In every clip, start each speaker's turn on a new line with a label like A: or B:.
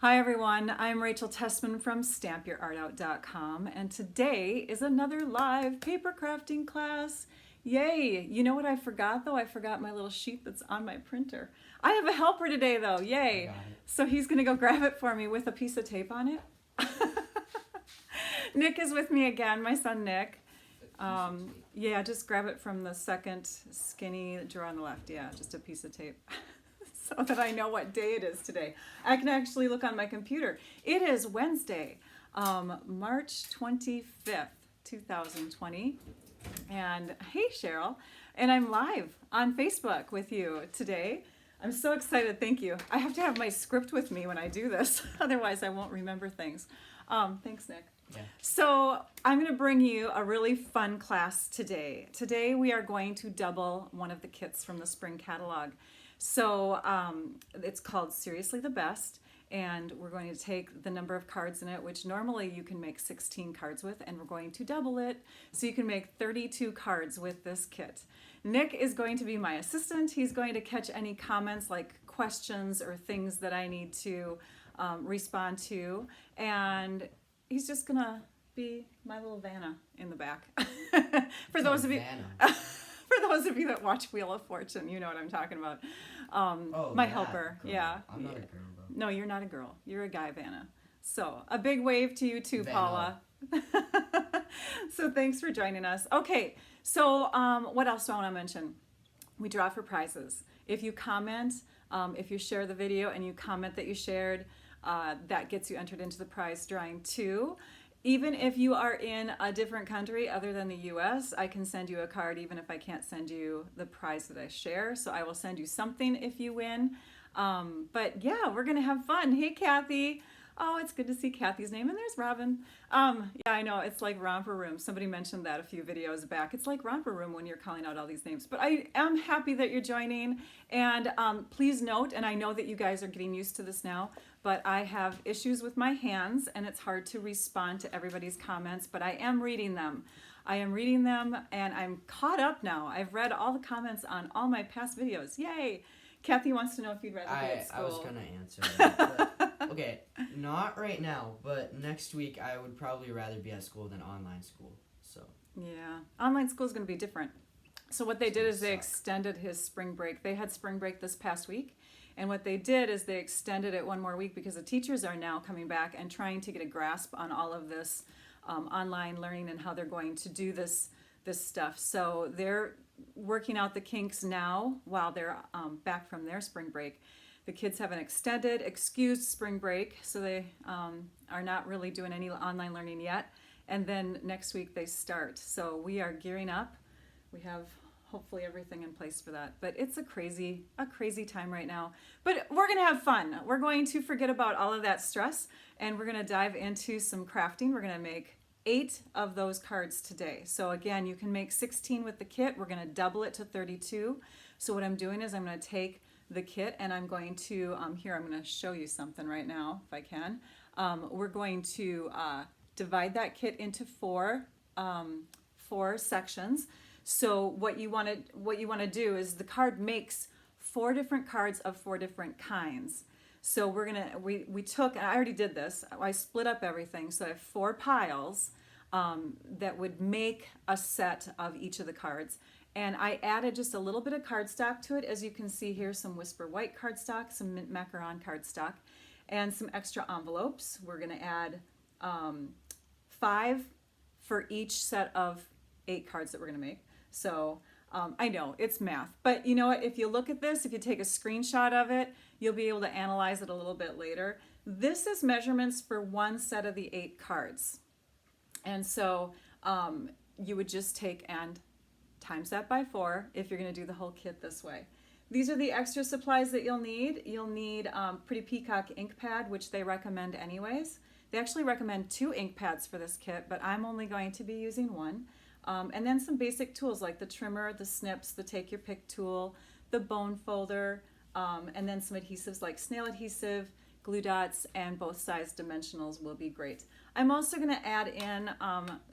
A: Hi everyone, I'm Rachel Tessman from StampYourArtOut.com, and today is another live paper crafting class. Yay! You know what I forgot though? I forgot my little sheet that's on my printer. I have a helper today though,
B: I
A: yay!
B: got it.
A: So he's gonna go grab it for me with a piece of tape on it. Nick is with me again, my son Nick. Yeah, just grab it from the second skinny drawer on the left. Yeah, just a piece of tape. So that I know what day it is today. I can actually look on my computer. It is Wednesday, March 25th, 2020. And hey, Cheryl. And I'm live on Facebook with you today. I'm so excited. Thank you. I have to have my script with me when I do this. Otherwise, I won't remember things. Thanks, Nick.
B: Yeah.
A: So I'm going to bring you a really fun class today. Today we are going to double one of the kits from the spring catalog. So it's called Seriously the Best, and we're going to take the number of cards in it, which normally you can make 16 cards with, and we're going to double it. So you can make 32 cards with this kit. Nick is going to be my assistant. He's going to catch any comments like questions or things that I need to respond to. And he's just gonna be my little Vanna in the back. For those of you for those of you that watch Wheel of Fortune, you know what I'm talking about. My helper.
B: Girl.
A: Yeah.
B: I'm not a girl though.
A: No, you're not a girl. You're a guy, Vanna. So a big wave to you too,
B: Vanna.
A: Paula. So thanks for joining us. Okay, so what else do I want to mention? We draw for prizes. If you comment, if you share the video and you comment that you shared, that gets you entered into the prize drawing too. Even if you are in a different country other than the US, I can send you a card even if I can't send you the prize that I share. So I will send you something if you win. But yeah, we're gonna have fun. Hey, Kathy. Oh, it's good to see Kathy's name. And there's Robin. Yeah, I know, it's like Romper Room. Somebody mentioned that a few videos back. It's like Romper Room when you're calling out all these names. But I am happy that you're joining. And please note, and I know that you guys are getting used to this now, but I have issues with my hands and it's hard to respond to everybody's comments, but I am reading them. I am reading them and I'm caught up now. I've read all the comments on all my past videos. Yay! Kathy wants to know if you'd rather be at school.
B: I was gonna answer that. But, okay, not right now, but next week I would probably rather be at school than online school. So
A: yeah, online school is going to be different. So what they did is they extended his spring break. They had spring break this past week. And what they did is they extended it one more week because the teachers are now coming back and trying to get a grasp on all of this online learning and how they're going to do this stuff. So they're working out the kinks now while they're back from their spring break. The kids have an extended, excused spring break, so they are not really doing any online learning yet. And then next week they start. So we are gearing up. We have hopefully everything in place for that. But it's a crazy time right now. But we're gonna have fun. We're going to forget about all of that stress and we're gonna dive into some crafting. We're gonna make 8 of those cards today. So again, you can make 16 with the kit. We're gonna double it to 32. So what I'm doing is I'm gonna take the kit and I'm going to, I'm gonna show you something right now, if I can. We're going to divide that kit into four sections. So what you want to do is the card makes 4 different cards of 4 different kinds. So we took, and I already did this, I split up everything. So I have 4 piles that would make a set of each of the cards. And I added just a little bit of cardstock to it. As you can see here, some Whisper White cardstock, some Mint Macaron cardstock, and some extra envelopes. We're gonna add 5 for each set of 8 cards that we're gonna make. So I know it's math, but you know what? If you look at this, if you take a screenshot of it, you'll be able to analyze it a little bit later. This is measurements for one set of the 8 cards. And so you would just take and times that by 4 if you're going to do the whole kit this way. These are the extra supplies that you'll need. You'll need Pretty Peacock ink pad, which they recommend anyways. They actually recommend 2 ink pads for this kit, but I'm only going to be using 1. And then some basic tools like the trimmer, the snips, the take your pick tool, the bone folder, and then some adhesives like snail adhesive, glue dots, and both size dimensionals will be great. I'm also going to add in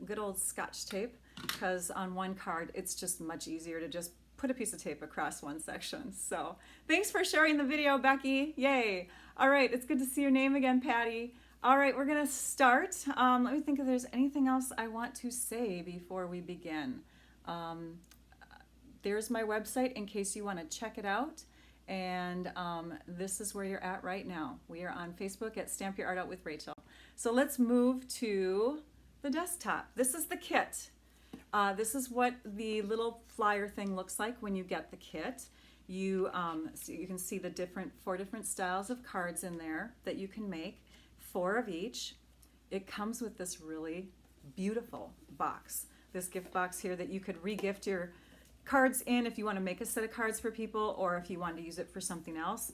A: good old Scotch tape because on one card it's just much easier to just put a piece of tape across one section. So thanks for sharing the video, Becky. Yay. All right, it's good to see your name again, Patty. All right, we're gonna start. Let me think if there's anything else I want to say before we begin. There's my website in case you want to check it out. And this is where you're at right now. We are on Facebook at Stamp Your Art Out with Rachel. So let's move to the desktop. This is the kit. This is what the little flyer thing looks like when you get the kit. So you can see the four different styles of cards in there that you can make, 4 of each. It comes with this really beautiful box, this gift box here that you could re-gift your cards in if you want to make a set of cards for people or if you want to use it for something else.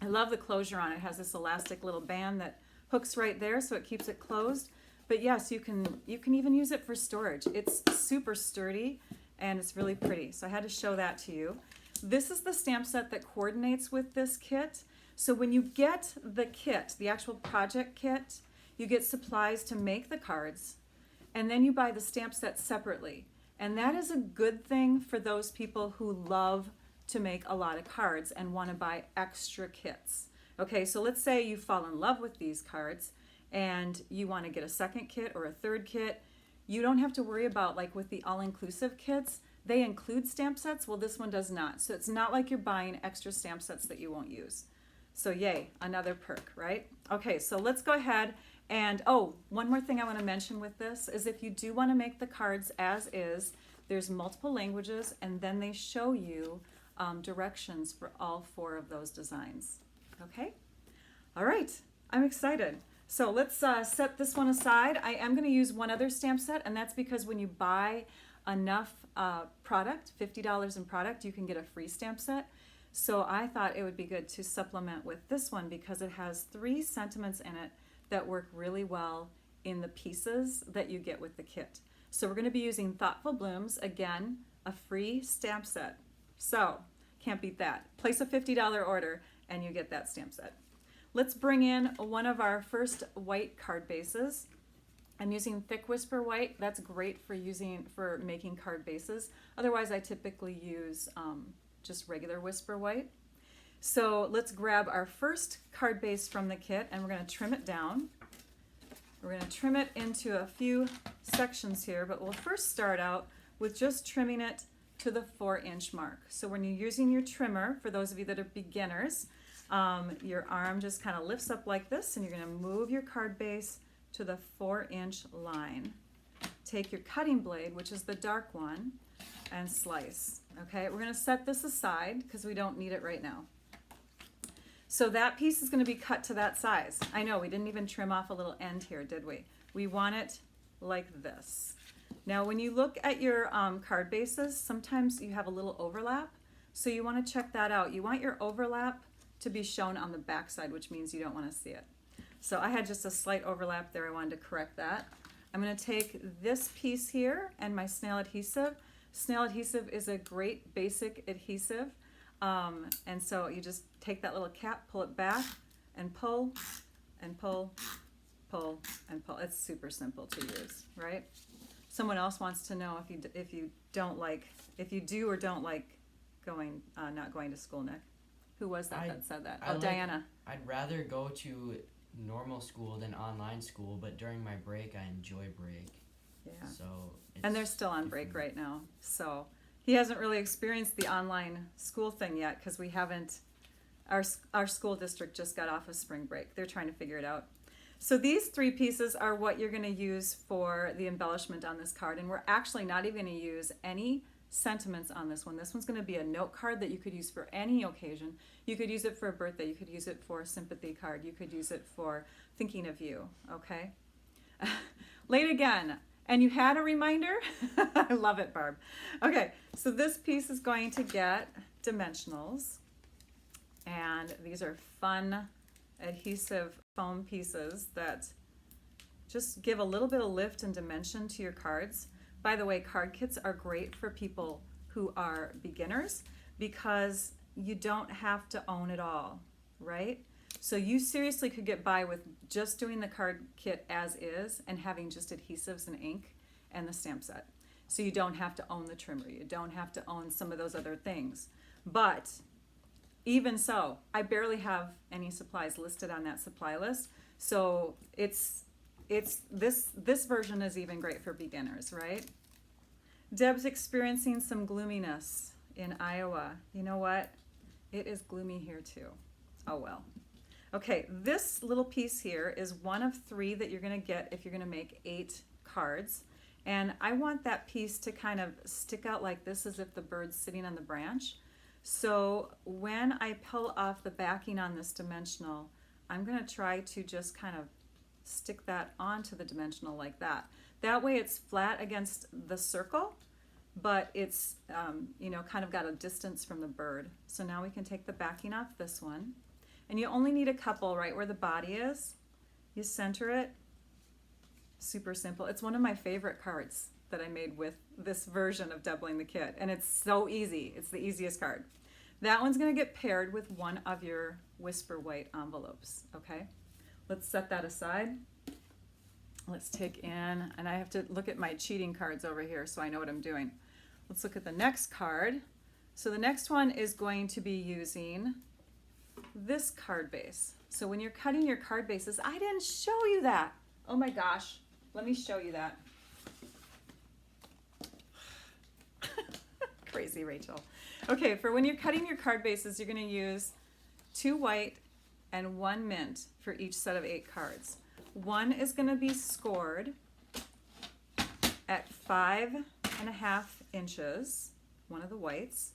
A: I love the closure on it. It has this elastic little band that hooks right there so it keeps it closed. But yes, you can even use it for storage. It's super sturdy and it's really pretty. So I had to show that to you. This is the stamp set that coordinates with this kit. So when you get the kit, the actual project kit, you get supplies to make the cards, and then you buy the stamp set separately. And that is a good thing for those people who love to make a lot of cards and want to buy extra kits. Okay, so let's say you fall in love with these cards and you want to get a second kit or a third kit. You don't have to worry about, like with the all-inclusive kits, they include stamp sets. Well, this one does not. So it's not like you're buying extra stamp sets that you won't use. So yay, another perk, right? Okay, so let's go ahead and, one more thing I want to mention with this is if you do want to make the cards as is, there's multiple languages and then they show you directions for all 4 of those designs. Okay? All right, I'm excited. So let's set this one aside. I am going to use one other stamp set, and that's because when you buy enough product, $50 in product, you can get a free stamp set. So I thought it would be good to supplement with this one because it has 3 sentiments in it that work really well in the pieces that you get with the kit. So we're going to be using Thoughtful Blooms, again, a free stamp set. So can't beat that. Place a $50 order and you get that stamp set. Let's bring in one of our first white card bases. I'm using Thick Whisper White. That's great for making card bases. Otherwise, I typically use just regular Whisper White. So let's grab our first card base from the kit and we're going to trim it down. We're going to trim it into a few sections here, but we'll first start out with just trimming it to the 4-inch mark. So when you're using your trimmer, for those of you that are beginners, your arm just kind of lifts up like this and you're going to move your card base to the 4-inch line. Take your cutting blade, which is the dark one, and slice. Okay, we're going to set this aside because we don't need it right now. So that piece is going to be cut to that size. I know we didn't even trim off a little end here, did we? We want it like this. Now when you look at your card bases, sometimes you have a little overlap. So you want to check that out. You want your overlap to be shown on the back side, which means you don't want to see it. So I had just a slight overlap there. I wanted to correct that. I'm going to take this piece here and my snail adhesive. Snail adhesive is a great basic adhesive. And so you just take that little cap, pull it back, and pull, and pull, pull, and pull. It's super simple to use, right? Someone else wants to know if you do or don't like not going to school, Nick. Who was that said that? Diana.
B: I'd rather go to normal school than online school, but during my break, I enjoy break.
A: Yeah.
B: So.
A: And they're still on break right now, so. He hasn't really experienced the online school thing yet because we haven't, our school district just got off of spring break. They're trying to figure it out. So these 3 pieces are what you're going to use for the embellishment on this card. And we're actually not even going to use any sentiments on this one. This one's going to be a note card that you could use for any occasion. You could use it for a birthday. You could use it for a sympathy card. You could use it for thinking of you, okay? Late again. And you had a reminder? I love it, Barb. Okay, so this piece is going to get dimensionals. And these are fun adhesive foam pieces that just give a little bit of lift and dimension to your cards. By the way, card kits are great for people who are beginners because you don't have to own it all, right? So you seriously could get by with just doing the card kit as is and having just adhesives and ink and the stamp set. So you don't have to own the trimmer. You don't have to own some of those other things. But even so, I barely have any supplies listed on that supply list. So this version is even great for beginners, right? Deb's experiencing some gloominess in Iowa. You know what? It is gloomy here too. Oh well. Okay, this little piece here is one of 3 that you're going to get if you're going to make 8 cards. And I want that piece to kind of stick out like this, as if the bird's sitting on the branch. So when I pull off the backing on this dimensional, I'm going to try to just kind of stick that onto the dimensional like that. That way it's flat against the circle, but it's kind of got a distance from the bird. So now we can take the backing off this one. And you only need a couple right where the body is. You center it. Super simple. It's one of my favorite cards that I made with this version of Doubling the Kit. And it's so easy. It's the easiest card. That one's going to get paired with one of your Whisper White envelopes. Okay? Let's set that aside. Let's take in, and I have to look at my cheating cards over here so I know what I'm doing. Let's look at the next card. So the next one is going to be using this card base. So when you're cutting your card bases, I didn't show you that. Oh my gosh. Let me show you that. Crazy, Rachel. Okay, for when you're cutting your card bases, you're going to use 2 white and 1 mint for each set of 8 cards. One is going to be scored at 5.5 inches, one of the whites,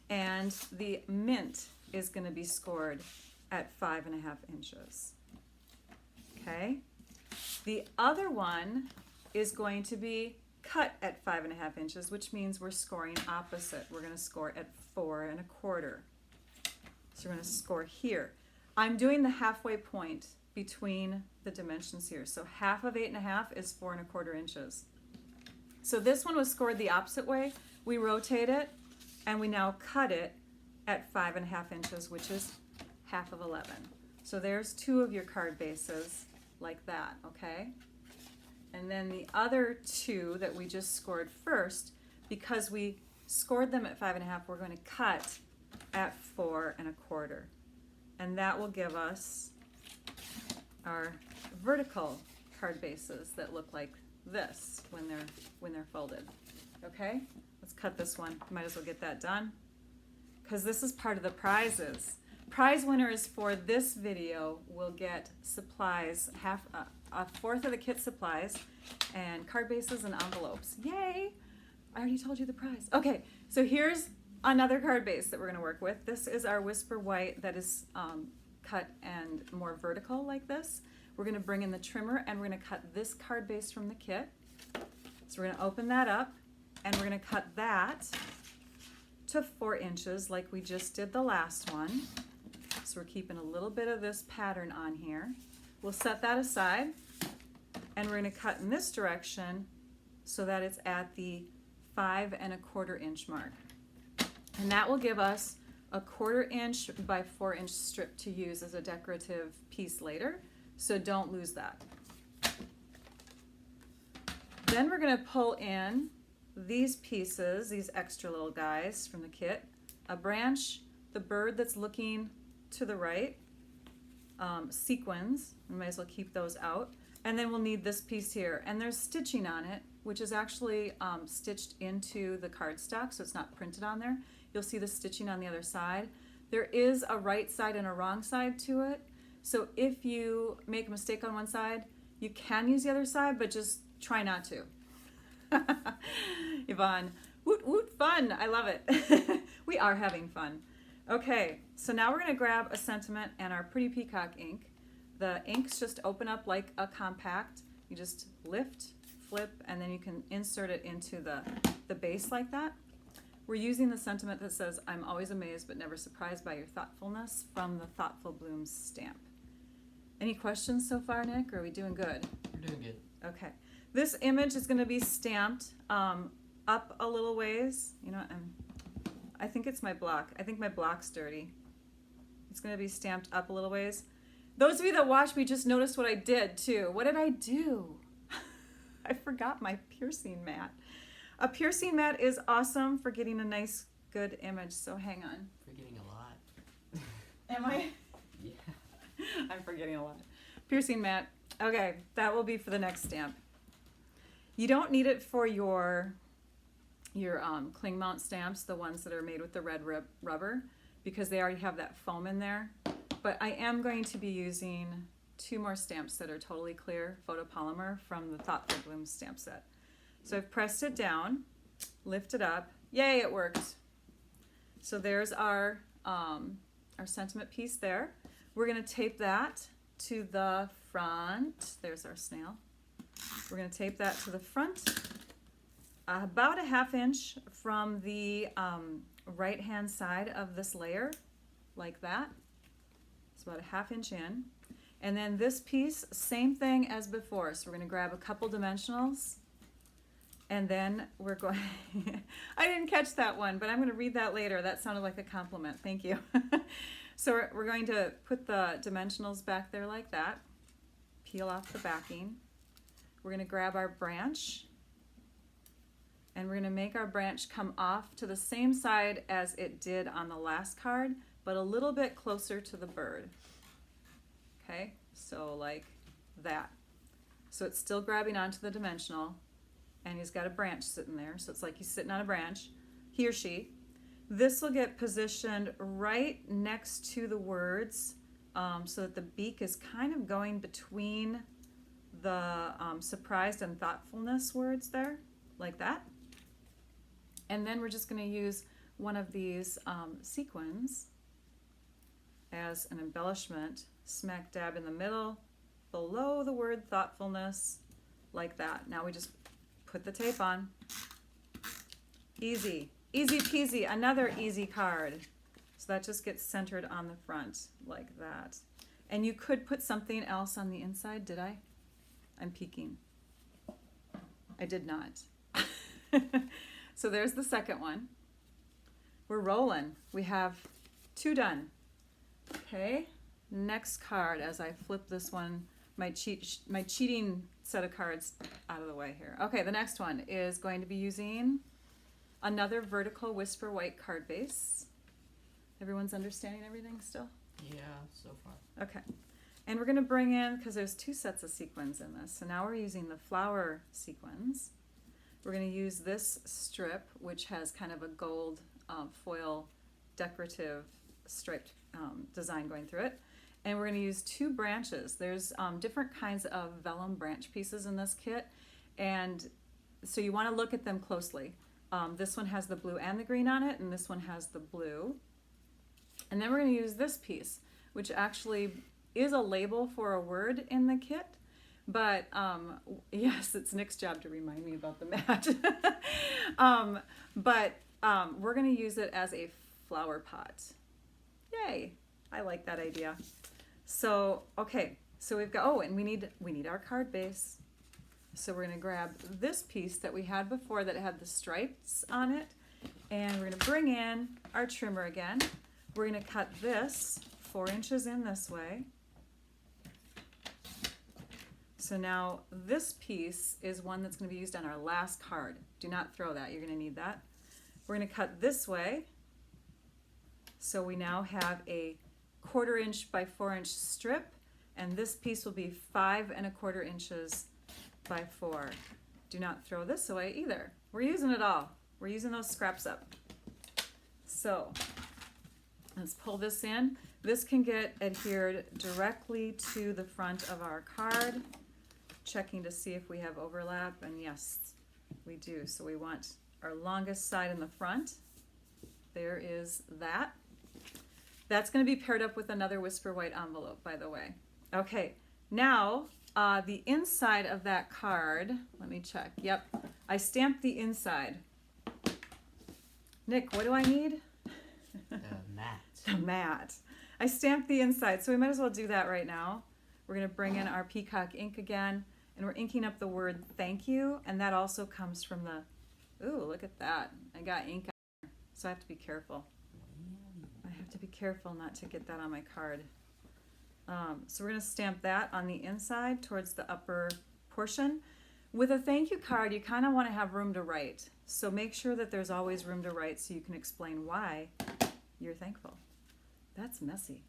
A: and the mint is going to be scored at 5.5 inches. Okay? The other one is going to be cut at 5.5 inches, which means we're scoring opposite. We're going to score at 4.25. So we're going to score here. I'm doing the halfway point between the dimensions here. So half of 8.5 is 4.25 inches. So this one was scored the opposite way. We rotate it, and we now cut it at 5.5 inches, which is half of 11. So there's 2 of your card bases like that, okay? And then the other 2 that we just scored first, because we scored them at 5.5, we're going to cut at 4.25. And that will give us our vertical card bases that look like this when they're folded. Okay? Let's cut this one. Might as well get that done, because this is part of the prizes. Prize winners for this video will get supplies, a fourth of the kit supplies, and card bases and envelopes. Yay! I already told you the prize. Okay, so here's another card base that we're going to work with. This is our Whisper White that is cut and more vertical like this. We're going to bring in the trimmer, and we're going to cut this card base from the kit. So we're going to open that up, and we're going to cut that to 4 inches like we just did the last one. So we're keeping a little bit of this pattern on here. We'll set that aside, and we're going to cut in this direction so that it's at the 5.25 inch mark. And that will give us a 1/4 inch by 4 inch strip to use as a decorative piece later. So don't lose that. Then we're going to pull in these pieces, these extra little guys from the kit. A branch, the bird that's looking to the right, sequins, we might as well keep those out. And then we'll need this piece here. And there's stitching on it, which is actually stitched into the cardstock, so it's not printed on there. You'll see the stitching on the other side. There is a right side and a wrong side to it. So if you make a mistake on one side, you can use the other side, but just try not to. Yvonne, woot woot, fun. I love it. We are having fun. Okay, so now we're going to grab a sentiment and our Pretty Peacock ink. The inks just open up like a compact. You just lift, flip, and then you can insert it into the base like that. We're using the sentiment that says, "I'm always amazed but never surprised by your thoughtfulness," from the Thoughtful Blooms stamp. Any questions so far, Nick? Or are we doing good?
B: We're doing good.
A: Okay. This image is going to be stamped up a little ways. You know, I think it's my block. I think my block's dirty. It's going to be stamped up a little ways. Those of you that watched me just noticed what I did too. What did I do? I forgot my piercing mat. A piercing mat is awesome for getting a nice, good image. So hang on.
B: Forgetting a lot.
A: Am I?
B: Yeah.
A: I'm forgetting a lot. Piercing mat. Okay, that will be for the next stamp. You don't need it for your cling mount stamps, the ones that are made with the red rubber, because they already have that foam in there. But I am going to be using 2 more stamps that are totally clear photopolymer from the Thoughtful Bloom stamp set. So I've pressed it down, lifted up. Yay, it worked. So there's our sentiment piece there. We're going to tape that to the front. There's our snail. We're going to tape that to the front, about a 1/2 inch from the right hand side of this layer, like that. It's about a 1/2 inch in. And then this piece, same thing as before. So we're going to grab a couple dimensionals, and then we're going, I didn't catch that one, but I'm going to read that later. That sounded like a compliment. Thank you. So we're going to put the dimensionals back there like that, peel off the backing. We're going to grab our branch, and we're going to make our branch come off to the same side as it did on the last card, but a little bit closer to the bird. Okay, so like that. So it's still grabbing onto the dimensional, and he's got a branch sitting there, so it's like he's sitting on a branch, he or she. This will get positioned right next to the words, so that the beak is kind of going between the surprised and thoughtfulness words there, like that. And then we're just going to use one of these sequins as an embellishment, smack dab in the middle, below the word thoughtfulness, like that. Now we just put the tape on. Easy. Easy peasy. Another easy card. So that just gets centered on the front, like that. And you could put something else on the inside, did I? I'm peeking. I did not. So there's the second one. We're rolling. We have 2 done. Okay, next card as I flip this one, my cheating set of cards out of the way here. Okay, the next one is going to be using another vertical Whisper White card base. Everyone's understanding everything still?
B: Yeah, so far.
A: Okay. And we're going to bring in, because there's 2 sets of sequins in this, so now we're using the flower sequins. We're going to use this strip, which has kind of a gold foil decorative striped design going through it. And we're going to use 2 branches. There's different kinds of vellum branch pieces in this kit, and so you want to look at them closely. This one has the blue and the green on it, and this one has the blue. And then we're going to use this piece, which actually is a label for a word in the kit, but yes, it's Nick's job to remind me about the mat. We're going to use it as a flower pot. Yay! I like that idea. So okay, so we've got, oh, and we need our card base. So we're going to grab this piece that we had before that had the stripes on it, and we're going to bring in our trimmer again. We're going to cut this 4 inches in this way. So now this piece is one that's going to be used on our last card. Do not throw that, you're going to need that. We're going to cut this way. So we now have a 1/4 inch by 4 inch strip, and this piece will be 5 1/4 inches by 4. Do not throw this away either. We're using it all. We're using those scraps up. So let's pull this in. This can get adhered directly to the front of our card. Checking to see if we have overlap, and yes, we do. So we want our longest side in the front. There is that. That's going to be paired up with another Whisper White envelope, by the way. Okay, now the inside of that card, let me check. Yep, I stamped the inside. Nick, what do I need?
B: The mat.
A: The mat. I stamped the inside, so we might as well do that right now. We're going to bring in our peacock ink again, and we're inking up the word thank you, and that also comes from the, ooh, look at that. I got ink on there, so I have to be careful. I have to be careful not to get that on my card. So we're going to stamp that on the inside towards the upper portion. With a thank you card, you kind of want to have room to write. So make sure that there's always room to write so you can explain why you're thankful. That's messy.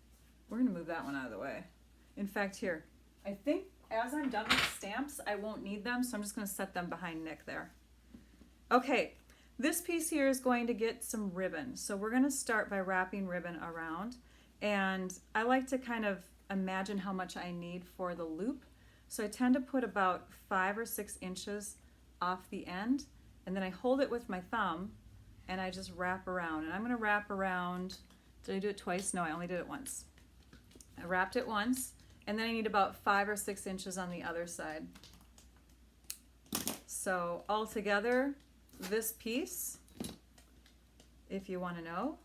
A: We're going to move that one out of the way. In fact, here, I think as I'm done with stamps, I won't need them, so I'm just going to set them behind Nick there. Okay, this piece here is going to get some ribbon. So we're going to start by wrapping ribbon around. And I like to kind of imagine how much I need for the loop. So I tend to put about 5 or 6 inches off the end, and then I hold it with my thumb and I just wrap around. And I'm going to wrap around, did I do it twice? No, I only did it once. I wrapped it once, and then I need about 5 or 6 inches on the other side. So altogether, this piece, if you want to know,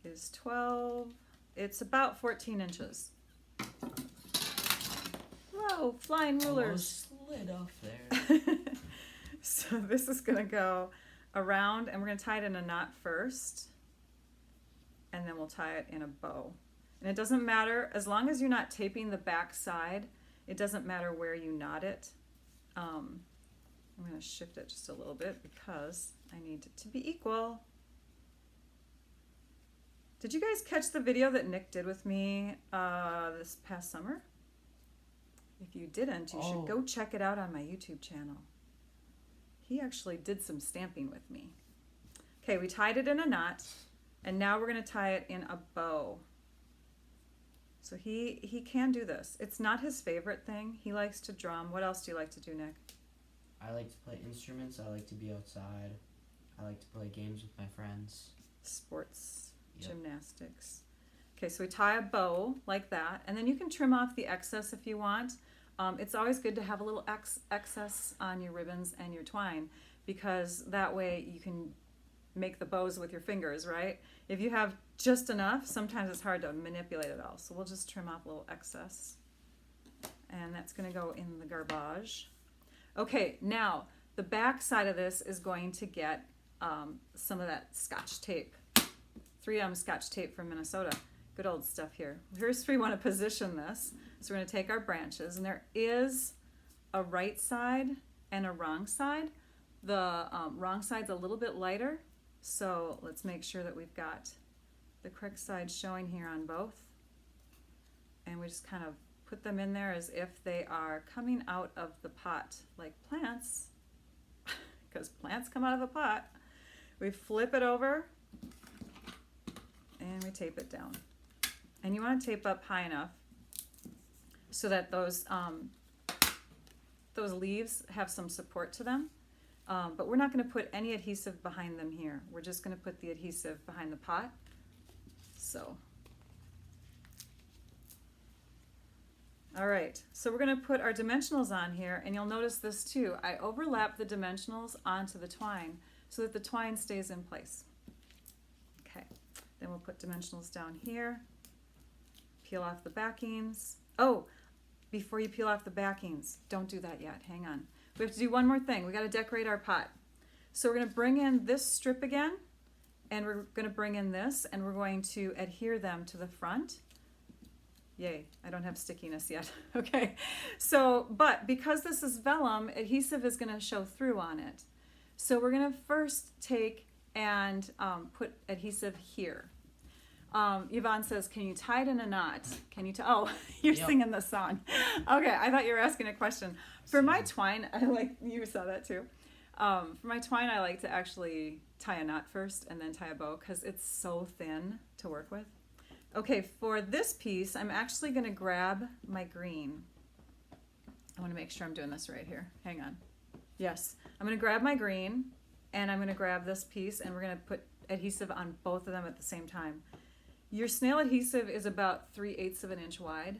A: is 12, it's about 14 inches. Whoa, flying rulers.
B: Almost slid off there.
A: So this is going to go around, and we're going to tie it in a knot first, and then we'll tie it in a bow. And it doesn't matter, as long as you're not taping the back side, it doesn't matter where you knot it. I'm going to shift it just a little bit because I need it to be equal. Did you guys catch the video that Nick did with me this past summer? If you didn't, you should go check it out on my YouTube channel. He actually did some stamping with me. Okay, we tied it in a knot, and now we're going to tie it in a bow. So he can do this. It's not his favorite thing. He likes to drum. What else do you like to do, Nick?
B: I like to play instruments. I like to be outside. I like to play games with my friends.
A: Sports,
B: Yep.
A: gymnastics. Okay, so we tie a bow like that, and then you can trim off the excess if you want. It's always good to have a little excess on your ribbons and your twine, because that way you can make the bows with your fingers, right? If you have just enough, sometimes it's hard to manipulate it all. So we'll just trim off a little excess. And that's going to go in the garbage. Okay, now the back side of this is going to get some of that Scotch tape. 3M Scotch tape from Minnesota. Good old stuff here. Here's where we want to position this. So we're going to take our branches, and there is a right side and a wrong side. The wrong side's a little bit lighter, so let's make sure that we've got the correct side showing here on both. And we just kind of put them in there as if they are coming out of the pot, like plants, because plants come out of a pot. We flip it over, and we tape it down. And you want to tape up high enough so that those leaves have some support to them. But we're not going to put any adhesive behind them here. We're just going to put the adhesive behind the pot. So, all right, so we're going to put our dimensionals on here, and you'll notice this too. I overlap the dimensionals onto the twine so that the twine stays in place. Okay, then we'll put dimensionals down here. Peel off the backings. Oh, before you peel off the backings, don't do that yet. Hang on. We have to do one more thing. We got to decorate our pot. So we're going to bring in this strip again, and we're going to bring in this, and we're going to adhere them to the front. Yay, I don't have stickiness yet. Okay, so, but because this is vellum, adhesive is going to show through on it. So we're going to first take and put adhesive here. Yvonne says, can you tie it in a knot? Can you oh, you're singing the song. Okay, I thought you were asking a question. For my twine, I like, you saw that too. For my twine, I like to actually tie a knot first and then tie a bow because it's so thin to work with. Okay, for this piece, I'm actually going to grab my green. I want to make sure I'm doing this right here. Hang on. Yes, I'm going to grab my green, and I'm going to grab this piece, and we're going to put adhesive on both of them at the same time. Your snail adhesive is about 3/8 of an inch wide,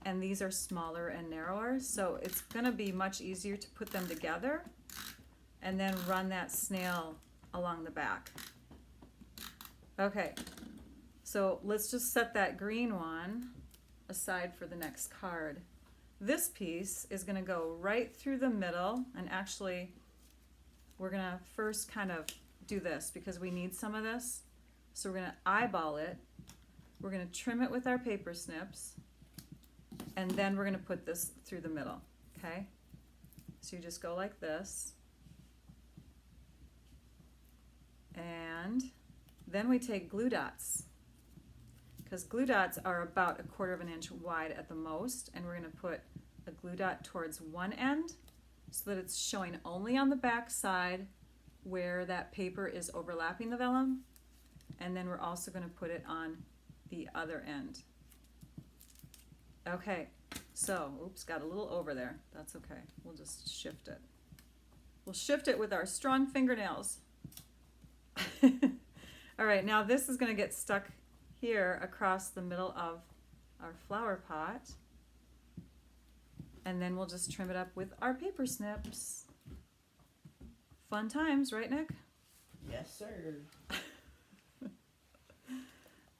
A: and these are smaller and narrower, so it's going to be much easier to put them together and then run that snail along the back. Okay, so let's just set that green one aside for the next card. This piece is going to go right through the middle, and actually we're going to first kind of do this because we need some of this. So we're going to eyeball it. We're going to trim it with our paper snips, and then we're going to put this through the middle, okay? So you just go like this. And then we take glue dots, because glue dots are about 1/4 of an inch wide at the most, and we're going to put a glue dot towards one end so that it's showing only on the back side where that paper is overlapping the vellum, and then we're also going to put it on the other end. Okay, so, oops, got a little over there. That's okay. We'll just shift it. We'll shift it with our strong fingernails. All right, now this is going to get stuck here across the middle of our flower pot. And then we'll just trim it up with our paper snips. Fun times, right, Nick?
B: Yes, sir.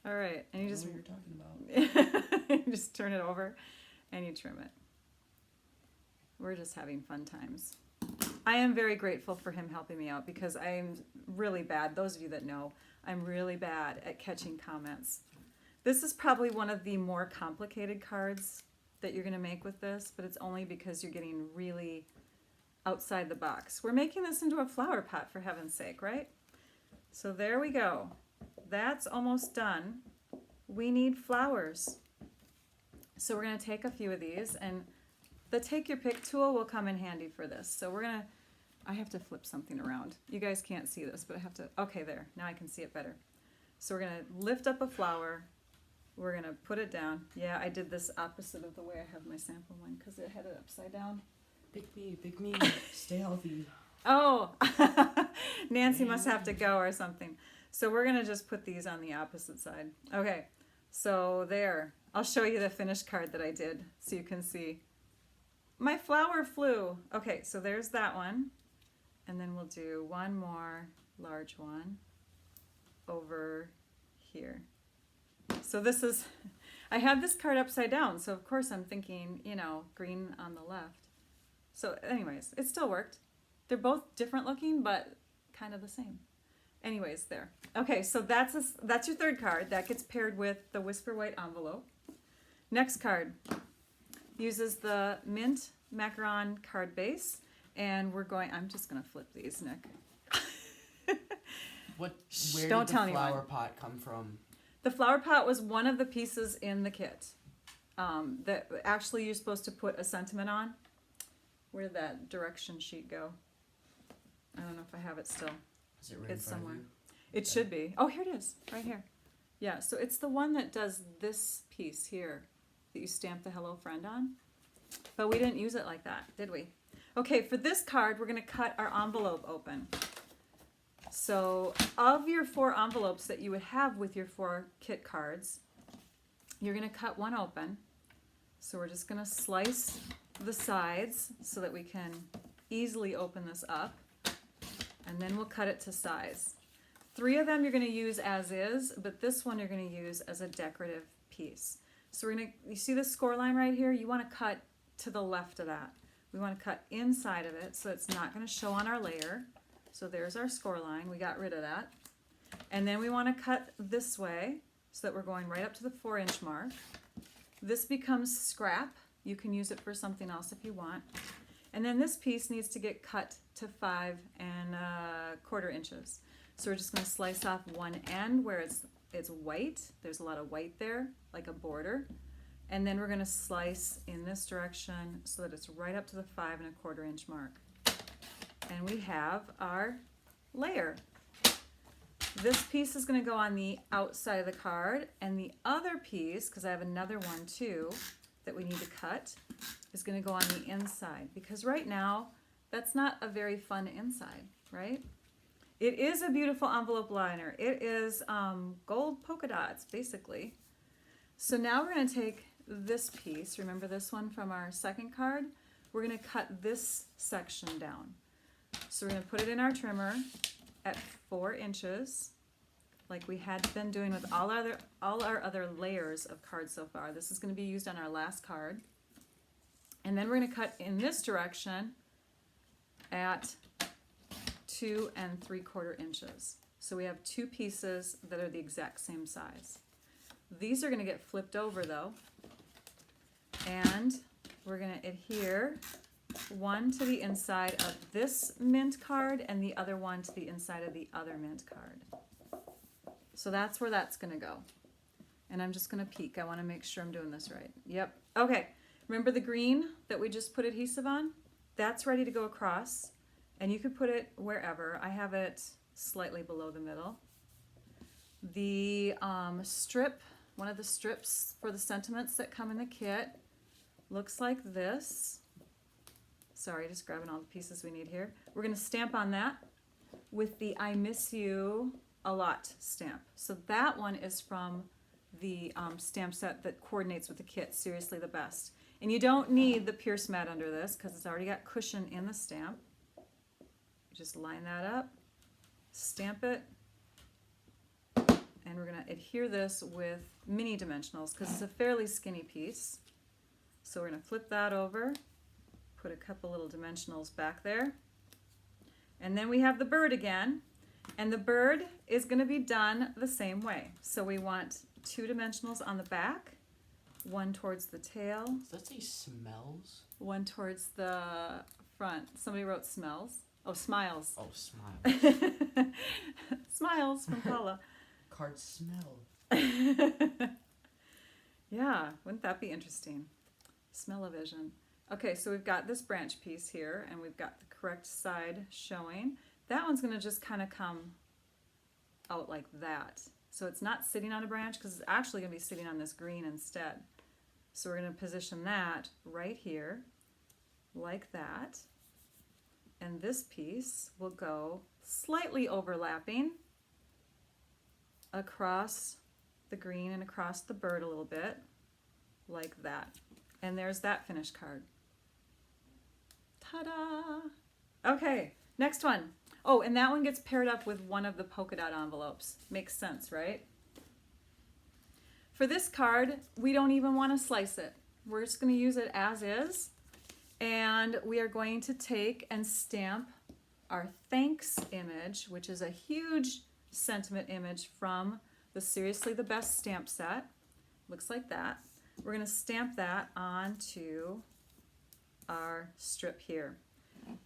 A: All right, and you
B: I
A: just
B: know what you're talking about.
A: you just turn it over and you trim it. We're just having fun times. I am very grateful for him helping me out because I am really bad. Those of you that know, I'm really bad at catching comments. This is probably one of the more complicated cards that you're going to make with this, but it's only because you're getting really outside the box. We're making this into a flower pot, for heaven's sake, right? So there we go. That's almost done. We need flowers. So we're going to take a few of these, and the take your pick tool will come in handy for this. So we're going to, I have to flip something around. You guys can't see this, but I have to, okay, there. Now I can see it better. So we're going to lift up a flower. We're going to put it down. Yeah, I did this opposite of the way I have my sample one because it had it upside down.
B: Pick me, stay healthy.
A: Oh, Nancy must have to go or something. So we're going to just put these on the opposite side. Okay, so there. I'll show you the finished card that I did so you can see. My flower flew. Okay, so there's that one. And then we'll do one more large one over here. So this is, I had this card upside down, so of course I'm thinking, you know, green on the left. So anyways, it still worked. They're both different looking, but kind of the same. Anyways, there. Okay, so that's your third card. That gets paired with the Whisper White envelope. Next card uses the Mint Macaron card base, and we're going, I'm just going to flip these, Nick.
B: Where
A: don't
B: did
A: tell
B: the flower
A: anyone.
B: pot come from?
A: The flower pot was one of the pieces in the kit that actually you're supposed to put a sentiment on. Where did that direction sheet go? I don't know if I have it still.
B: Is it right
A: It's
B: in front
A: somewhere.
B: of you?
A: It should be. Oh, here it is, right here. Yeah, so it's the one that does this piece here that you stamp the hello friend on. But we didn't use it like that, did we? Okay, for this card, we're going to cut our envelope open. So of your 4 envelopes that you would have with your 4 kit cards, you're going to cut one open. So we're just going to slice the sides so that we can easily open this up. And then we'll cut it to size. 3 of them you're going to use as is, but this one you're going to use as a decorative piece. So we're going to, you see this score line right here? You want to cut to the left of that. We want to cut inside of it so it's not going to show on our layer. So there's our score line. We got rid of that. And then we want to cut this way so that we're going right up to the 4-inch mark. This becomes scrap. You can use it for something else if you want. And then this piece needs to get cut to 5 1/4 inches. So we're just going to slice off one end where it's white. There's a lot of white there, like a border. And then we're going to slice in this direction so that it's right up to the 5 1/4 inch mark. And we have our layer. This piece is going to go on the outside of the card, and the other piece, because I have another one too that we need to cut, is going to go on the inside, because right now that's not a very fun inside, right? It is a beautiful envelope liner. It is gold polka dots, basically. So now we're going to take this piece, remember this one from our second card? We're going to cut this section down. So we're going to put it in our trimmer at 4 inches, like we had been doing with all our other layers of cards so far. This is going to be used on our last card. And then we're going to cut in this direction at 2 3/4 inches. So we have 2 pieces that are the exact same size. These are going to get flipped over though, and we're going to adhere one to the inside of this mint card and the other one to the inside of the other mint card. So that's where that's gonna go. And I'm just gonna peek. I wanna make sure I'm doing this right. Yep, okay. Remember the green that we just put adhesive on? That's ready to go across. And you could put it wherever. I have it slightly below the middle. The strip, one of the strips for the sentiments that come in the kit, looks like this. Sorry, just grabbing all the pieces we need here. We're gonna stamp on that with the I miss you a lot stamp. So that one is from the stamp set that coordinates with the kit, Seriously the Best. And you don't need the Pierce mat under this because it's already got cushion in the stamp. Just line that up, stamp it, and we're gonna adhere this with mini dimensionals because it's a fairly skinny piece. So we're gonna flip that over, put a couple little dimensionals back there. And then we have the bird again, and the bird is gonna be done the same way. So we want 2 dimensionals on the back, one towards the tail.
B: Does that say smells?
A: One towards the front. Somebody wrote smells. Oh, smiles.
B: Oh, smiles.
A: Smiles from Paula.
B: Card smell.
A: Yeah, wouldn't that be interesting? Smell-o-vision. Okay, so we've got this branch piece here, and we've got the correct side showing. That one's gonna just kind of come out like that. So it's not sitting on a branch because it's actually gonna be sitting on this green instead. So we're gonna position that right here, like that. And this piece will go slightly overlapping across the green and across the bird a little bit, like that. And there's that finished card. Ta-da! Okay, next one. Oh, and that one gets paired up with one of the polka dot envelopes. Makes sense, right? For this card, we don't even want to slice it. We're just going to use it as is. And we are going to take and stamp our thanks image, which is a huge sentiment image from the Seriously the Best stamp set. Looks like that. We're going to stamp that onto our strip here.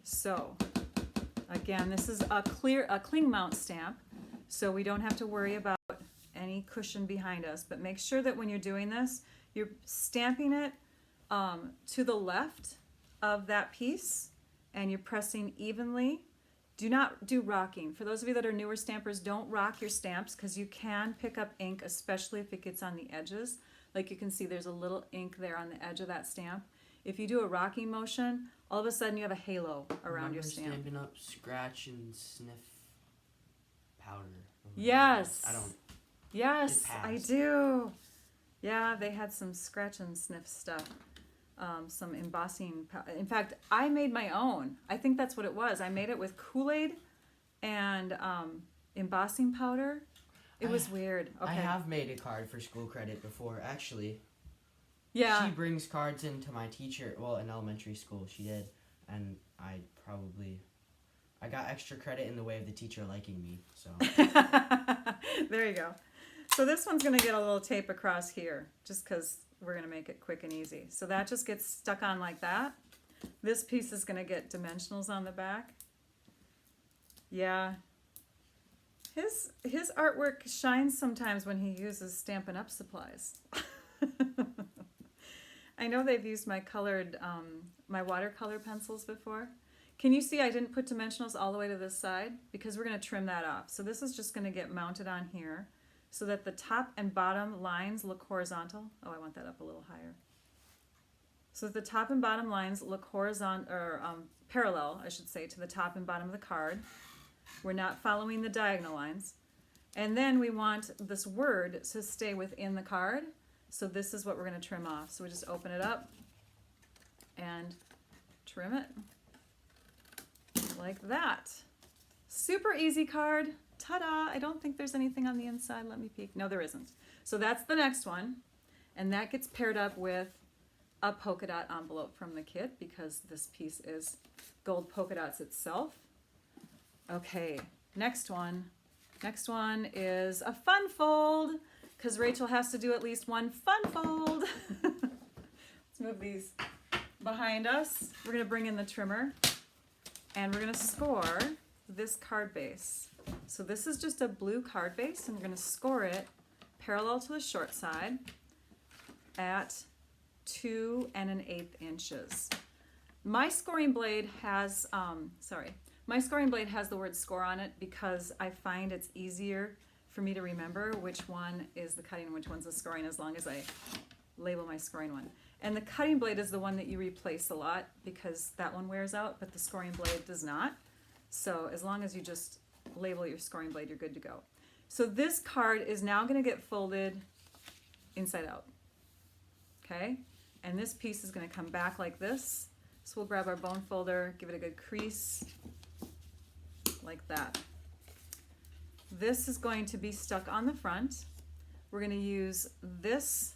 A: So again, this is a cling mount stamp, so we don't have to worry about any cushion behind us. But make sure that when you're doing this, you're stamping it to the left of that piece, and you're pressing evenly. Do not do rocking. For those of you that are newer stampers, don't rock your stamps because you can pick up ink, especially if it gets on the edges. Like you can see there's a little ink there on the edge of that stamp. If you do a rocking motion, all of a sudden you have a halo around your stamp.
B: Stamping up scratch and sniff powder.
A: Yes.
B: I don't.
A: Yes, I do. Yeah, they had some scratch and sniff stuff. Some embossing. In fact, I made my own. I think that's what it was. I made it with Kool-Aid and embossing powder. It was weird. Okay.
B: I have made a card for school credit before, actually.
A: Yeah.
B: She brings cards into my teacher. Well, in elementary school, she did, and I got extra credit in the way of the teacher liking me. So.
A: There you go. So this one's gonna get a little tape across here, just because we're gonna make it quick and easy. So that just gets stuck on like that. This piece is gonna get dimensionals on the back. Yeah. His artwork shines sometimes when he uses Stampin' Up! Supplies. I know they've used my colored, my watercolor pencils before. Can you see I didn't put dimensionals all the way to this side? Because we're gonna trim that off. So this is just gonna get mounted on here so that the top and bottom lines look horizontal. Oh, I want that up a little higher. So that the top and bottom lines look horizontal, or parallel, I should say, to the top and bottom of the card. We're not following the diagonal lines. And then we want this word to stay within the card. So this is what we're going to trim off. So we just open it up and trim it like that. Super easy card. Ta-da! I don't think there's anything on the inside. Let me peek. No, there isn't. So that's the next one. And that gets paired up with a polka dot envelope from the kit because this piece is gold polka dots itself. Okay, next one. Next one is a fun fold because Rachel has to do at least one fun fold. Let's move these behind us, we're going to bring in the trimmer and we're going to score this card base. So this is just a blue card base and we're going to score it parallel to the short side at 2 1/8 inches. My scoring blade has, my scoring blade has the word score on it because I find it's easier for me to remember which one is the cutting and which one's the scoring as long as I label my scoring one. And the cutting blade is the one that you replace a lot because that one wears out, but the scoring blade does not. So as long as you just label your scoring blade, you're good to go. So this card is now going to get folded inside out. Okay? And this piece is going to come back like this. So we'll grab our bone folder, give it a good crease, like that. This is going to be stuck on the front. We're going to use this,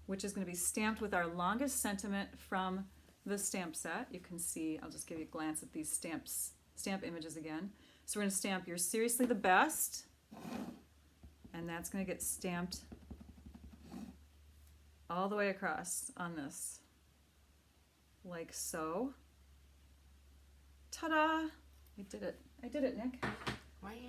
A: which is going to be stamped with our longest sentiment from the stamp set. You can see, I'll just give you a glance at these stamp images again. So we're going to stamp "You're seriously the best," and that's going to get stamped all the way across on this, like so. Ta-da! I did it, Nick.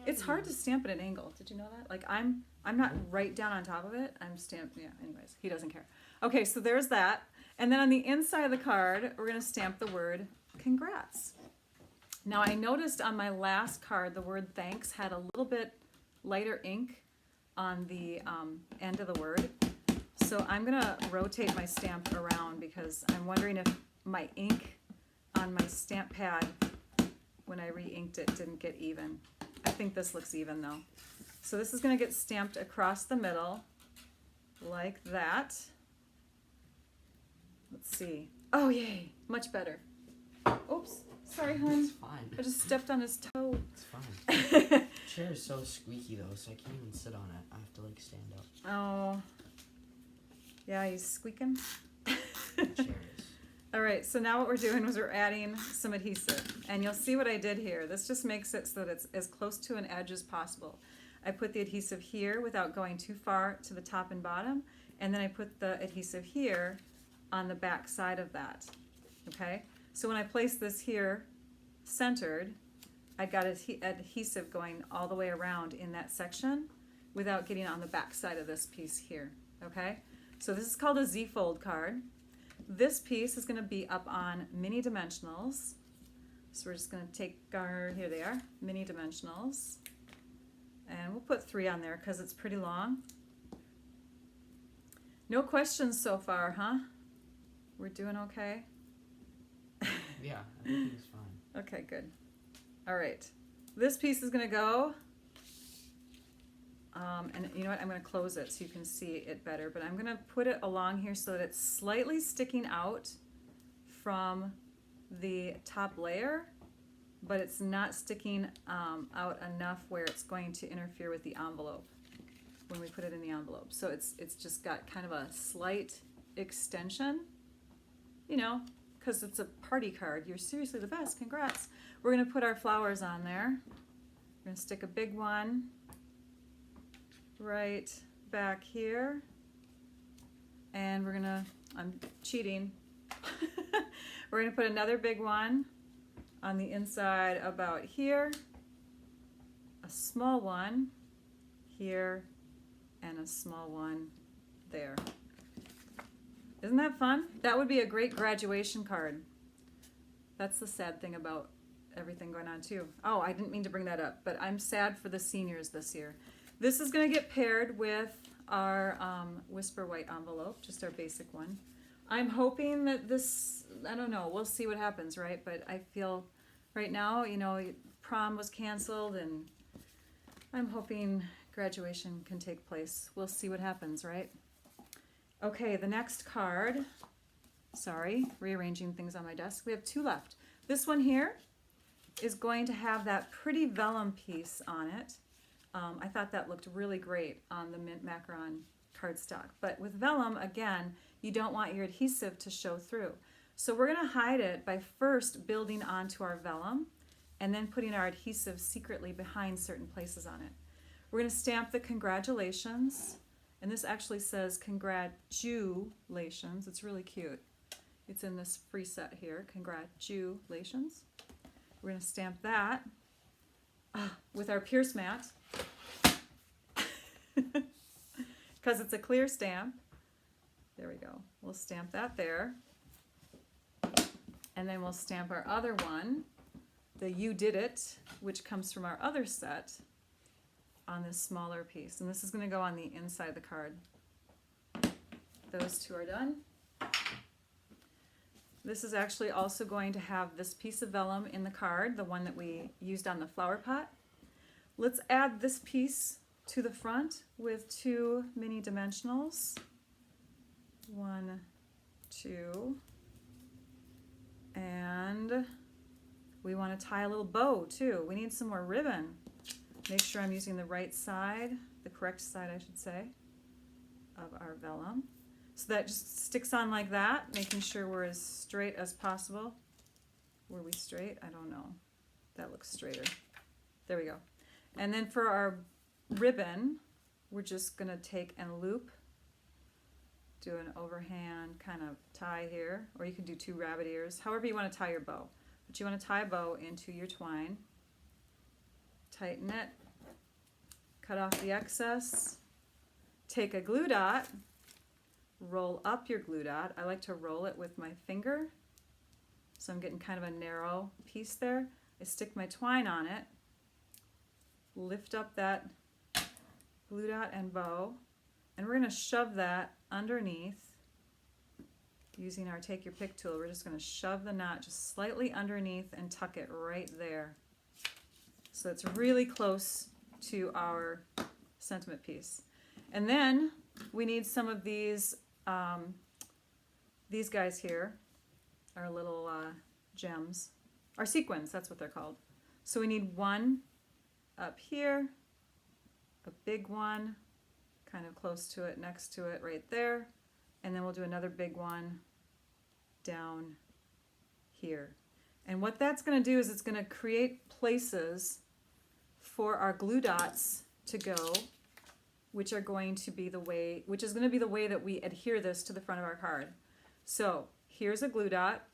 A: It's hard to stamp at an angle. Did you know that? Like I'm not right down on top of it. I'm stamped, yeah, anyways, he doesn't care. Okay, so there's that. And then on the inside of the card, we're gonna stamp the word "Congrats." Now I noticed on my last card, the word "thanks" had a little bit lighter ink on the end of the word. So I'm gonna rotate my stamp around because I'm wondering if my ink on my stamp pad, when I re-inked it, didn't get even. I think this looks even though. So this is going to get stamped across the middle like that. Let's see. Oh, yay. Much better. Oops. Sorry, hon.
B: It's fine.
A: I just stepped on his toe.
B: It's fine. Chair is so squeaky though, so I can't even sit on it. I have to like stand up.
A: Oh. Yeah, he's squeaking.
B: The chair is.
A: All right, so now what we're doing is we're adding some adhesive. And you'll see what I did here. This just makes it so that it's as close to an edge as possible. I put the adhesive here without going too far to the top and bottom. And then I put the adhesive here on the back side of that. Okay? So when I place this here centered, I got adhesive going all the way around in that section without getting on the back side of this piece here. Okay? So this is called a Z-fold card. This piece is going to be up on mini dimensionals. So we're just going to take our, here they are, mini dimensionals. And we'll put 3 on there because it's pretty long. No questions so far, huh? We're doing okay?
B: Yeah, everything's fine.
A: Okay, good. All right. This piece is going to go. And you know what? I'm going to close it so you can see it better. But I'm going to put it along here so that it's slightly sticking out from the top layer, but it's not sticking out enough where it's going to interfere with the envelope when we put it in the envelope. So it's just got kind of a slight extension, you know, because it's a party card. You're seriously the best. Congrats. We're going to put our flowers on there. We're going to stick a big one right back here, and we're gonna, I'm cheating, we're gonna put another big one on the inside about here, a small one here, and a small one there. Isn't that fun? That would be a great graduation card. That's the sad thing about everything going on too. Oh, I didn't mean to bring that up, but I'm sad for the seniors this year. This is going to get paired with our Whisper White envelope, just our basic one. I'm hoping that this, I don't know, we'll see what happens, right? But I feel right now, you know, prom was canceled and I'm hoping graduation can take place. We'll see what happens, right? Okay, the next card, sorry, rearranging things on my desk. We have 2 left. This one here is going to have that pretty vellum piece on it. I thought that looked really great on the mint macaron cardstock. But with vellum, again, you don't want your adhesive to show through. So we're going to hide it by first building onto our vellum and then putting our adhesive secretly behind certain places on it. We're going to stamp the congratulations, and this actually says congratulations. It's really cute. It's in this free set here. Congratulations. We're going to stamp that with our Pierce mat because it's a clear stamp. There we go. We'll stamp that there. And then we'll stamp our other one, the You Did It, which comes from our other set, on this smaller piece. And this is going to go on the inside of the card. Those two are done. This is actually also going to have this piece of vellum in the card, the one that we used on the flower pot. Let's add this piece to the front with 2 mini dimensionals. 1, 2, and we want to tie a little bow too. We need some more ribbon. Make sure I'm using the right side, the correct side I should say, of our vellum. So that just sticks on like that, making sure we're as straight as possible. Were we straight? I don't know. That looks straighter. There we go. And then for our ribbon, we're just going to take and loop, do an overhand kind of tie here, or you can do 2 rabbit ears, however you want to tie your bow. But you want to tie a bow into your twine, tighten it, cut off the excess, take a glue dot, roll up your glue dot. I like to roll it with my finger, so I'm getting kind of a narrow piece there. I stick my twine on it, lift up that glue dot and bow, and we're going to shove that underneath using our Take Your Pick tool. We're just going to shove the knot just slightly underneath and tuck it right there. So it's really close to our sentiment piece. And then we need some of these guys here, our little gems, our sequins, that's what they're called. So we need one up here, a big one, kind of close to it, next to it, right there, and then we'll do another big one down here. And what that's going to do is it's going to create places for our glue dots to go, which are going to be the way, which is going to be the way that we adhere this to the front of our card. So here's a glue dot.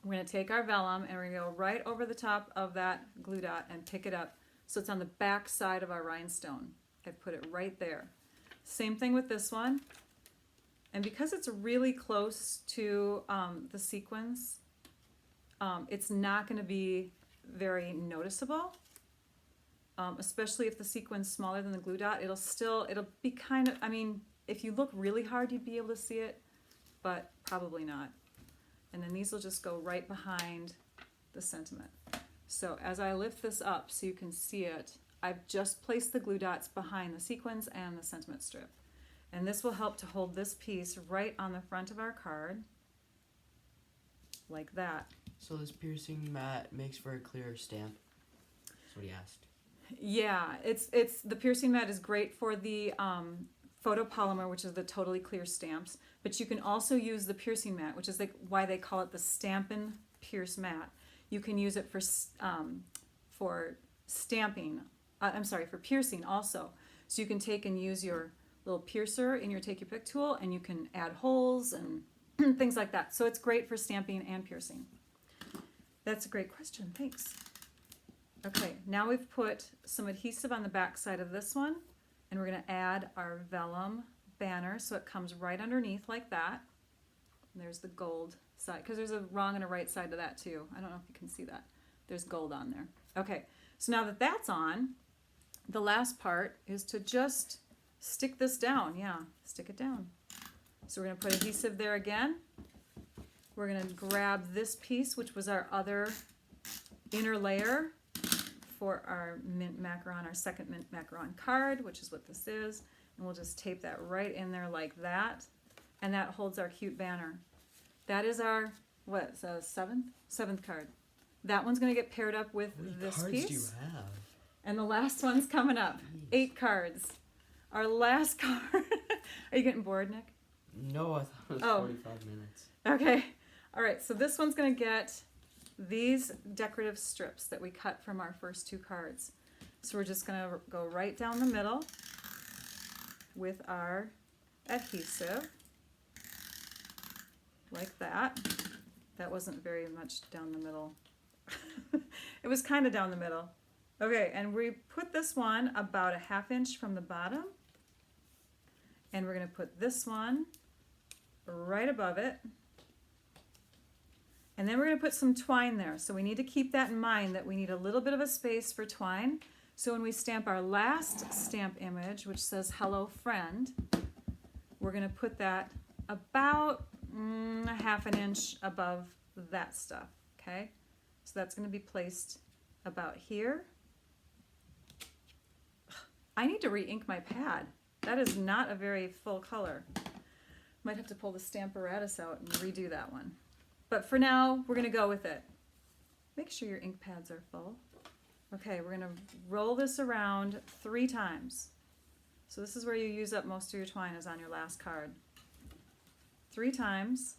A: We're going to take our vellum and we're going to go right over the top of that glue dot and pick it up. So it's on the back side of our rhinestone. I put it right there. Same thing with this one. And because it's really close to the sequins, it's not going to be very noticeable, especially if the sequin's smaller than the glue dot. It'll be kind of, I mean, if you look really hard, you'd be able to see it, but probably not. And then these will just go right behind the sentiment. So as I lift this up so you can see it, I've just placed the glue dots behind the sequins and the sentiment strip. And this will help to hold this piece right on the front of our card, like that.
B: So this piercing mat makes for a clearer stamp? That's what he asked.
A: Yeah, it's the piercing mat is great for the photopolymer, which is the totally clear stamps. But you can also use the piercing mat, which is like why they call it the Stampin' Pierce Mat. You can use it for stamping. For piercing also. So you can take and use your little piercer in your Take Your Pick tool, and you can add holes and things like that. So it's great for stamping and piercing. That's a great question. Thanks. Okay, now we've put some adhesive on the back side of this one, and we're going to add our vellum banner so it comes right underneath like that. And there's the gold side, because there's a wrong and a right side to that too. I don't know if you can see that. There's gold on there. Okay, so now that that's on, the last part is to just stick this down. Yeah, stick it down. So we're going to put adhesive there again. We're going to grab this piece, which was our other inner layer for our mint macaron, our second mint macaron card, which is what this is. And we'll just tape that right in there like that. And that holds our cute banner. That is our, what, seventh card. That one's going to get paired up with this piece. How many cards do you have? And the last one's coming up. Jeez. 8 cards. Our last card. Are you getting bored, Nick?
B: No, I thought it was 45 minutes.
A: Okay. All right, so this one's going to get these decorative strips that we cut from our first 2 cards. So we're just going to go right down the middle with our adhesive. like that. That wasn't very much down the middle. It was kind of down the middle. Okay, and we put this one about a 1/2 inch from the bottom. And we're going to put this one right above it. And then we're going to put some twine there. So we need to keep that in mind, that we need a little bit of a space for twine. So when we stamp our last stamp image, which says Hello Friend, we're going to put that about a 1/2 inch above that stuff, okay? So that's going to be placed about here. I need to re-ink my pad. That is not a very full color. Might have to pull the Stamparatus out and redo that one. But for now, we're going to go with it. Make sure your ink pads are full. Okay, we're going to roll this around 3 times. So this is where you use up most of your twine, is on your last card. 3 times.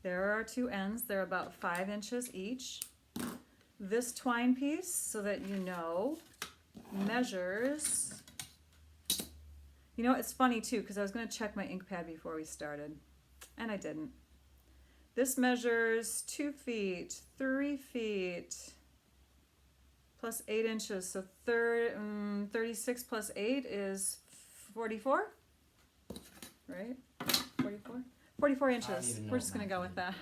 A: There are our 2 ends. They're about 5 inches each. This twine piece, so that you know, measures... You know, it's funny too, because I was going to check my ink pad before we started, and I didn't. This measures 2 feet, 3 feet, plus 8 inches, so 36 plus 8 is 44, right? 44? 44 inches. We're just going to go with that.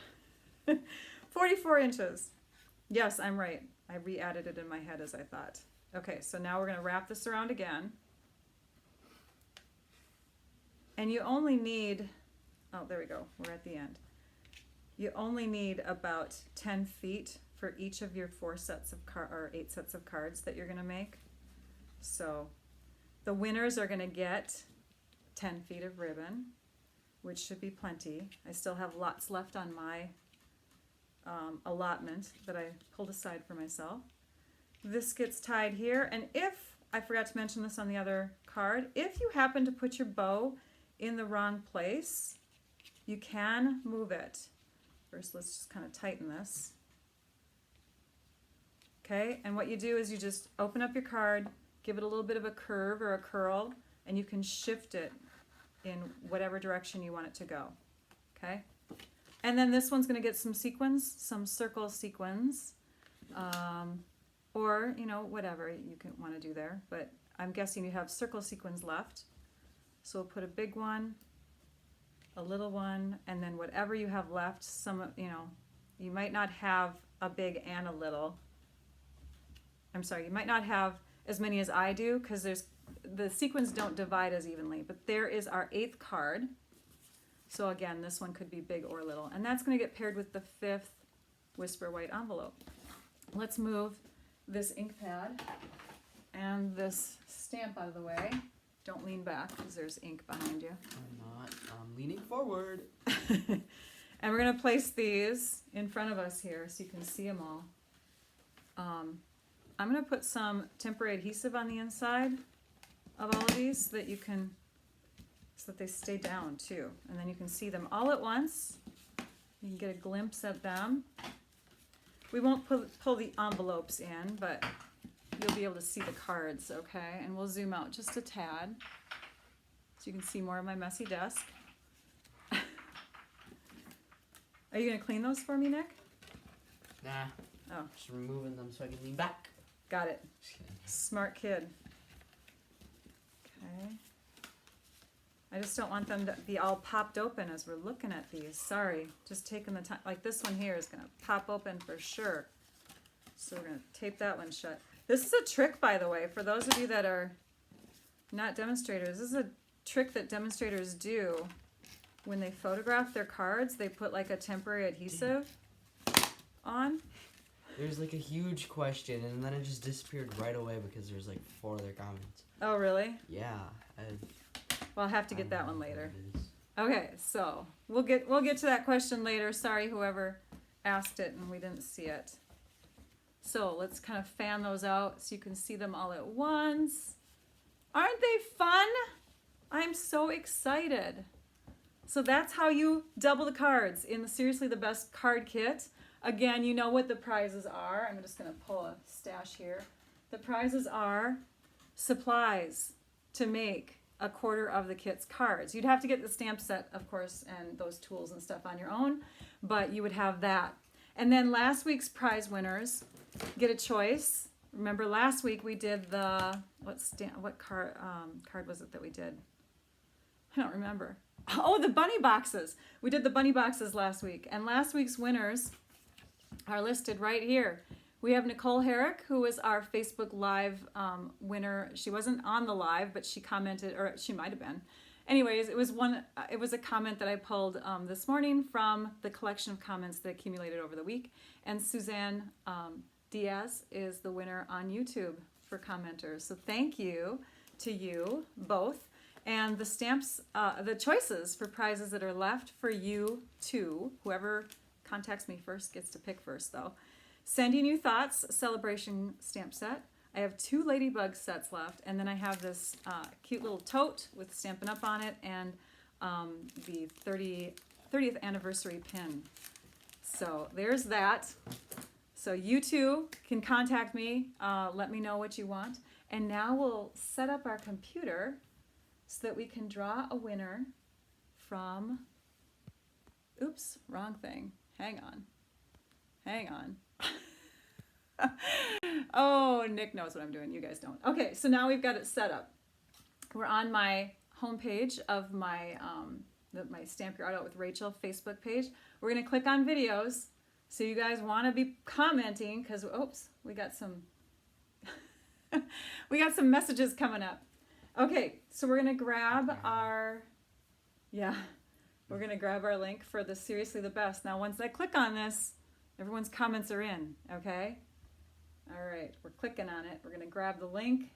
A: 44 inches. Yes, I'm right. I re-added it in my head as I thought. Okay, so now we're going to wrap this around again. And you only need, oh, there we go, we're at the end. You only need about 10 feet for each of your 4 sets of or 8 sets of cards that you're gonna make. So the winners are gonna get 10 feet of ribbon, which should be plenty. I still have lots left on my allotment that I pulled aside for myself. This gets tied here, and if, I forgot to mention this on the other card, if you happen to put your bow in the wrong place, you can move it. First, let's just kind of tighten this. Okay, and what you do is you just open up your card, give it a little bit of a curve or a curl, and you can shift it in whatever direction you want it to go. Okay, and then this one's going to get some sequins, some circle sequins, or you know, whatever you can want to do there. But I'm guessing you have circle sequins left. So we'll put a big one, a little one, and then whatever you have left. Some, you know, you might not have a big and a little. I'm sorry, you might not have as many as I do, because the sequins don't divide as evenly. But there is our 8th card. So again, this one could be big or little, and that's going to get paired with the 5th Whisper White envelope. Let's move this ink pad and this stamp out of the way. Don't lean back, because there's ink behind you.
B: I'm not. I'm leaning forward.
A: And we're going to place these in front of us here so you can see them all. I'm going to put some temporary adhesive on the inside of all of these so that you can, so that they stay down too. And then you can see them all at once. You can get a glimpse at them. We won't pull the envelopes in, but you'll be able to see the cards, okay? And we'll zoom out just a tad so you can see more of my messy desk. Are you going to clean those for me, Nick?
B: Nah.
A: Oh.
B: Just removing them so I can lean back.
A: Got it. Smart kid. Okay. I just don't want them to be all popped open as we're looking at these. Sorry. Just taking the time. Like this one here is going to pop open for sure. So we're going to tape that one shut. This is a trick, by the way, for those of you that are not demonstrators. This is a trick that demonstrators do when they photograph their cards. They put like a temporary adhesive on.
B: There's like a huge question, and then it just disappeared right away because there's like 4 other comments.
A: Oh, really?
B: Yeah.
A: Well, I'll have to get that one later. Okay, so we'll get to that question later. Sorry, whoever asked it and we didn't see it. So let's kind of fan those out so you can see them all at once. Aren't they fun? I'm so excited. So that's how you double the cards in the Seriously the Best card kit. Again, you know what the prizes are. I'm just going to pull a stash here. The prizes are supplies to make a quarter of the kit's cards. You'd have to get the stamp set, of course, and those tools and stuff on your own, but you would have that. And then last week's prize winners get a choice. Remember last week we did the, what card was it that we did? I don't remember. Oh, the bunny boxes. We did the bunny boxes last week. And last week's winners are listed right here. We have Nicole Herrick, who was our Facebook Live winner. She wasn't on the live, but she commented, or she might have been. Anyways, it was a comment that I pulled this morning from the collection of comments that accumulated over the week. And Suzanne Diaz is the winner on YouTube for commenters. So thank you to you both. And the stamps, the choices for prizes that are left for you too. Whoever contacts me first gets to pick first though. Sending You Thoughts celebration stamp set. I have 2 ladybug sets left, and then I have this cute little tote with Stampin' Up on it and the 30th anniversary pin. So there's that. So you too can contact me, let me know what you want. And now we'll set up our computer so that we can draw a winner from, oops, wrong thing. Hang on. Oh, Nick knows what I'm doing. You guys don't. Okay, so now we've got it set up. We're on my homepage of my my Stamp Your Art Out with Rachel Facebook page. We're gonna click on videos. So you guys want to be commenting because oops, we got some messages coming up. Okay, so we're gonna grab our link for the Seriously the Best. Now once I click on this, everyone's comments are in, okay? All right, we're clicking on it. We're gonna grab the link.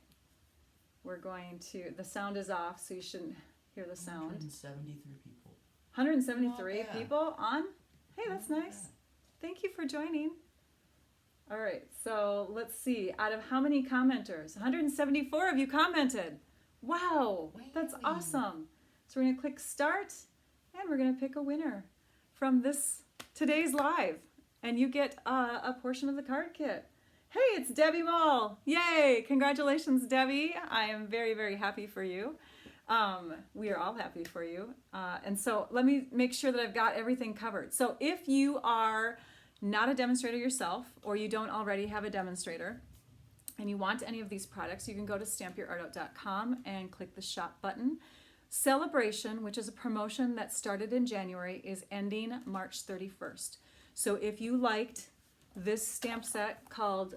A: We're going to, the sound is off, so you shouldn't hear the sound.
B: 173 people.
A: 173 people on? Hey, that's nice. Thank you for joining. All right, so let's see. Out of how many commenters? 174 of you commented. Wow, that's awesome. So we're gonna click start, and we're gonna pick a winner from today's live, and you get a portion of the card kit. Hey, it's Debbie Mall. Yay, congratulations, Debbie. I am very, very happy for you. We are all happy for you. And so let me make sure that I've got everything covered. So if you are not a demonstrator yourself, or you don't already have a demonstrator, and you want any of these products, you can go to stampyourartout.com and click the shop button. Celebration, which is a promotion that started in January, is ending March 31st. So if you liked this stamp set called,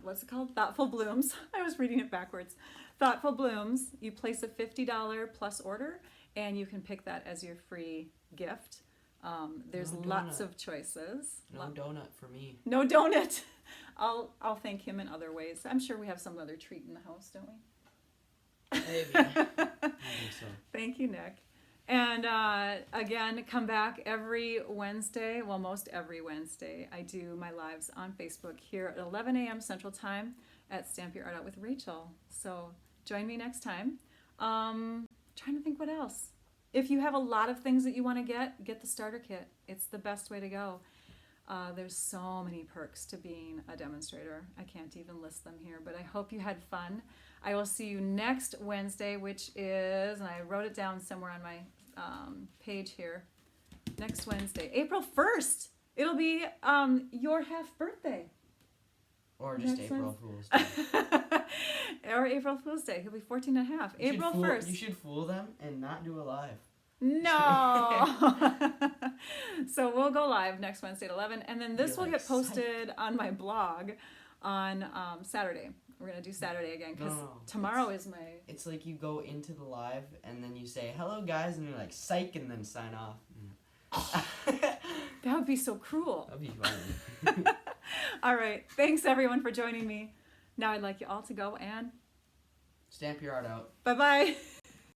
A: what's it called? Thoughtful Blooms. I was reading it backwards. Thoughtful Blooms. You place a $50 plus order, and you can pick that as your free gift. There's lots of choices.
B: No donut for me.
A: No donut. I'll thank him in other ways. I'm sure we have some other treat in the house, don't we?
B: Maybe. I think so.
A: Thank you, Nick. And again, come back every Wednesday, well, most every Wednesday. I do my lives on Facebook here at 11 a.m. Central Time at Stamp Your Art Out with Rachel. So join me next time. Trying to think what else. If you have a lot of things that you want to get the starter kit. It's the best way to go. There's so many perks to being a demonstrator. I can't even list them here, but I hope you had fun. I will see you next Wednesday, which is, and I wrote it down somewhere on my page here, next Wednesday, April 1st. It'll be your half birthday.
B: Or just April Fool's Day.
A: Or April Fool's Day. He'll be 14 and a half. April 1st.
B: You should fool them and not do a live.
A: No. So we'll go live next Wednesday at 11, and then this will get posted on my blog on Saturday. We're going to do Saturday again because tomorrow is my...
B: It's like you go into the live and then you say, hello guys, and you're like, psych, and then sign off.
A: That would be so cruel.
B: That'd be fun.
A: All right. Thanks everyone for joining me. Now I'd like you all to go and...
B: Stamp your art out.
A: Bye-bye.